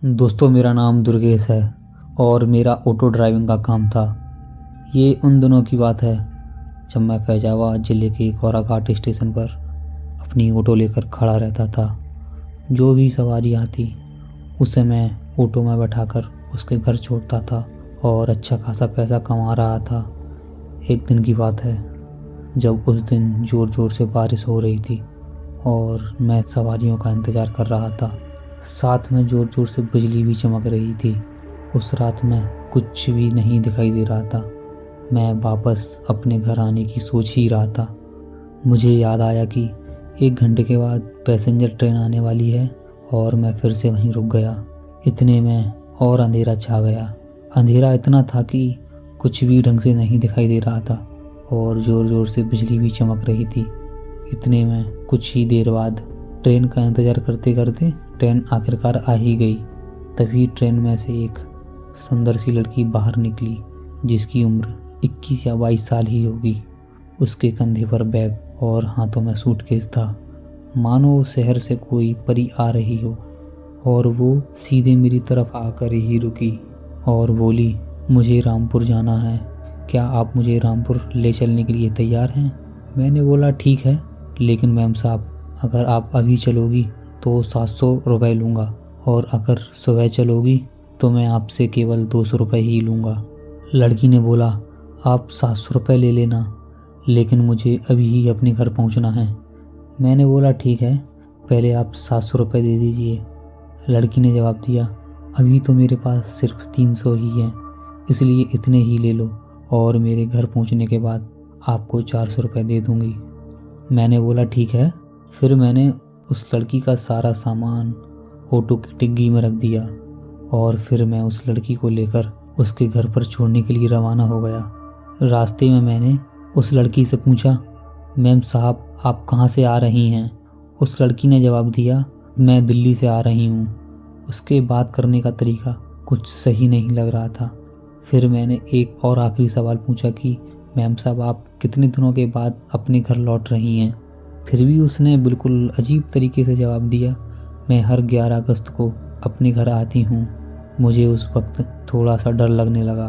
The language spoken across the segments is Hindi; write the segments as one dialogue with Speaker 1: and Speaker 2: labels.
Speaker 1: दोस्तों, मेरा नाम दुर्गेश है और मेरा ऑटो ड्राइविंग का काम था। ये उन दिनों की बात है जब मैं फैजाबाद ज़िले के गौराघाट स्टेशन पर अपनी ऑटो लेकर खड़ा रहता था। जो भी सवारी आती उसे मैं ऑटो में बैठाकर उसके घर छोड़ता था और अच्छा खासा पैसा कमा रहा था। एक दिन की बात है जब उस दिन ज़ोर ज़ोर से बारिश हो रही थी और मैं सवारियों का इंतज़ार कर रहा था। साथ में ज़ोर ज़ोर से बिजली भी चमक रही थी। उस रात में कुछ भी नहीं दिखाई दे रहा था। मैं वापस अपने घर आने की सोच ही रहा था। मुझे याद आया कि 1 घंटे के बाद पैसेंजर ट्रेन आने वाली है और मैं फिर से वहीं रुक गया। इतने में और अंधेरा छा गया। अंधेरा इतना था कि कुछ भी ढंग से नहीं दिखाई दे रहा था और ज़ोर ज़ोर से बिजली भी चमक रही थी। इतने में कुछ ही देर बाद ट्रेन का इंतज़ार करते करते ट्रेन आखिरकार आ ही गई। तभी ट्रेन में से एक सुंदर सी लड़की बाहर निकली जिसकी उम्र 21 या 22 साल ही होगी। उसके कंधे पर बैग और हाथों में सूटकेस था। मानो शहर से कोई परी आ रही हो और वो सीधे मेरी तरफ आकर ही रुकी और बोली, मुझे रामपुर जाना है, क्या आप मुझे रामपुर ले चलने के लिए तैयार हैं? मैंने बोला ठीक है, लेकिन मैम साहब अगर आप अभी चलोगी तो 700 रुपये लूँगा और अगर सुबह चलोगी तो मैं आपसे केवल 200 रुपये ही लूँगा। लड़की ने बोला, आप 700 रुपये ले लेना, लेकिन मुझे अभी ही अपने घर पहुँचना है। मैंने बोला ठीक है, पहले आप 700 रुपये दे दीजिए। लड़की ने जवाब दिया, अभी तो मेरे पास सिर्फ 300 ही हैं, इसलिए इतने ही ले लो और मेरे घर पहुँचने के बाद आपको 400 रुपये दे दूँगी। मैंने बोला ठीक है। फिर मैंने उस लड़की का सारा सामान ऑटो की डिग्गी में रख दिया और फिर मैं उस लड़की को लेकर उसके घर पर छोड़ने के लिए रवाना हो गया। रास्ते में मैंने उस लड़की से पूछा, मैम साहब आप कहाँ से आ रही हैं? उस लड़की ने जवाब दिया, मैं दिल्ली से आ रही हूँ। उसके बात करने का तरीका कुछ सही नहीं लग रहा था। फिर मैंने एक और आखिरी सवाल पूछा कि मैम साहब आप कितने दिनों के बाद अपने घर लौट रही हैं? फिर भी उसने बिल्कुल अजीब तरीके से जवाब दिया, मैं हर 11 अगस्त को अपने घर आती हूँ। मुझे उस वक्त थोड़ा सा डर लगने लगा।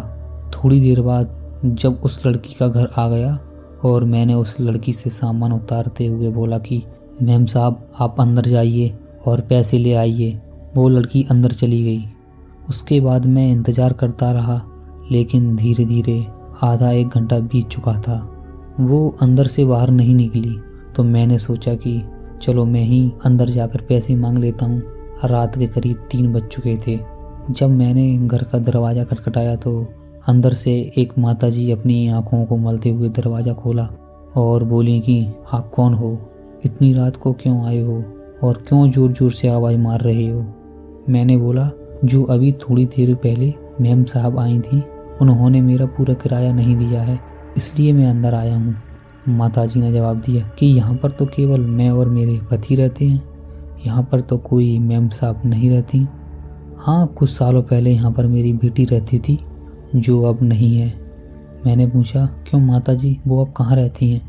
Speaker 1: थोड़ी देर बाद जब उस लड़की का घर आ गया और मैंने उस लड़की से सामान उतारते हुए बोला कि मैम साहब आप अंदर जाइए और पैसे ले आइए, वो लड़की अंदर चली गई। उसके बाद मैं इंतज़ार करता रहा, लेकिन धीरे धीरे आधा 1 घंटा बीत चुका था। वो अंदर से बाहर नहीं निकली तो मैंने सोचा कि चलो मैं ही अंदर जाकर पैसे मांग लेता हूँ। रात के करीब 3 बज चुके थे। जब मैंने घर का दरवाज़ा खटखटाया तो अंदर से एक माताजी अपनी आंखों को मलते हुए दरवाज़ा खोला और बोली कि आप कौन हो, इतनी रात को क्यों आए हो और क्यों ज़ोर ज़ोर से आवाज़ मार रहे हो? मैंने बोला, जो अभी थोड़ी देर पहले मैम साहब आई थी उन्होंने मेरा पूरा किराया नहीं दिया है, इसलिए मैं अंदर आया हूँ। माताजी ने जवाब दिया कि यहाँ पर तो केवल मैं और मेरे पति रहते हैं, यहाँ पर तो कोई मैम साहब नहीं रहती। हाँ, कुछ सालों पहले यहाँ पर मेरी बेटी रहती थी जो अब नहीं है। मैंने पूछा, क्यों माताजी, वो अब कहाँ रहती हैं?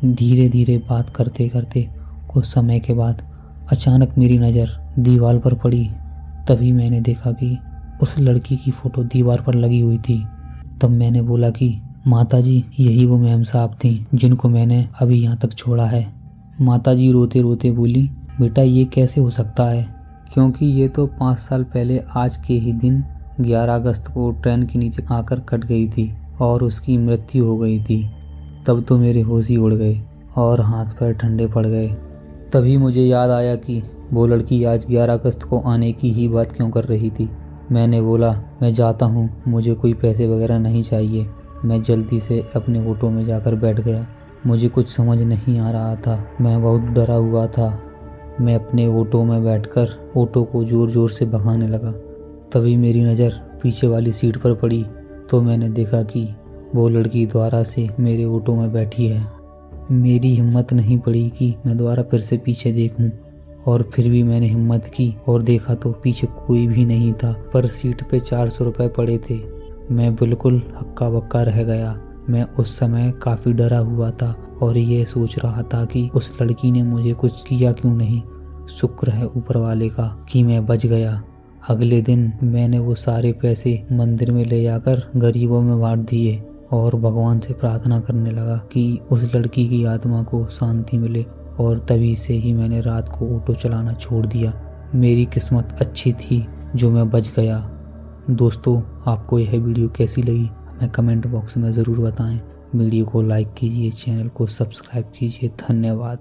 Speaker 1: धीरे धीरे बात करते करते कुछ समय के बाद अचानक मेरी नज़र दीवार पर पड़ी। तभी मैंने देखा कि उस लड़की की फ़ोटो दीवार पर लगी हुई थी। तब मैंने बोला कि माताजी यही वो मैम साहब थी जिनको मैंने अभी यहाँ तक छोड़ा है। माताजी रोते रोते बोली, बेटा ये कैसे हो सकता है, क्योंकि ये तो 5 साल पहले आज के ही दिन 11 अगस्त को ट्रेन के नीचे आकर कट गई थी और उसकी मृत्यु हो गई थी। तब तो मेरे होश ही उड़ गए और हाथ पैर ठंडे पड़ गए। तभी मुझे याद आया कि वो लड़की आज 11 अगस्त को आने की ही बात क्यों कर रही थी। मैंने बोला, मैं जाता हूँ, मुझे कोई पैसे वगैरह नहीं चाहिए। मैं जल्दी से अपने ऑटो में जाकर बैठ गया। मुझे कुछ समझ नहीं आ रहा था, मैं बहुत डरा हुआ था। मैं अपने ऑटो में बैठकर ऑटो को ज़ोर ज़ोर से भगाने लगा। तभी मेरी नज़र पीछे वाली सीट पर पड़ी तो मैंने देखा कि वो लड़की दोबारा से मेरे ऑटो में बैठी है। मेरी हिम्मत नहीं पड़ी कि मैं दोबारा फिर से पीछे देखूं, और फिर भी मैंने हिम्मत की और देखा तो पीछे कोई भी नहीं था, पर सीट पे 400 रुपये पड़े थे। मैं बिल्कुल हक्का बक्का रह गया। मैं उस समय काफ़ी डरा हुआ था और ये सोच रहा था कि उस लड़की ने मुझे कुछ किया क्यों नहीं। शुक्र है ऊपर वाले का कि मैं बच गया। अगले दिन मैंने वो सारे पैसे मंदिर में ले जाकर गरीबों में बांट दिए और भगवान से प्रार्थना करने लगा कि उस लड़की की आत्मा को शांति मिले। और तभी से ही मैंने रात को ऑटो चलाना छोड़ दिया। मेरी किस्मत अच्छी थी जो मैं बच गया। दोस्तों, आपको यह वीडियो कैसी लगी हमें कमेंट बॉक्स में ज़रूर बताएं। वीडियो को लाइक कीजिए, चैनल को सब्सक्राइब कीजिए। धन्यवाद।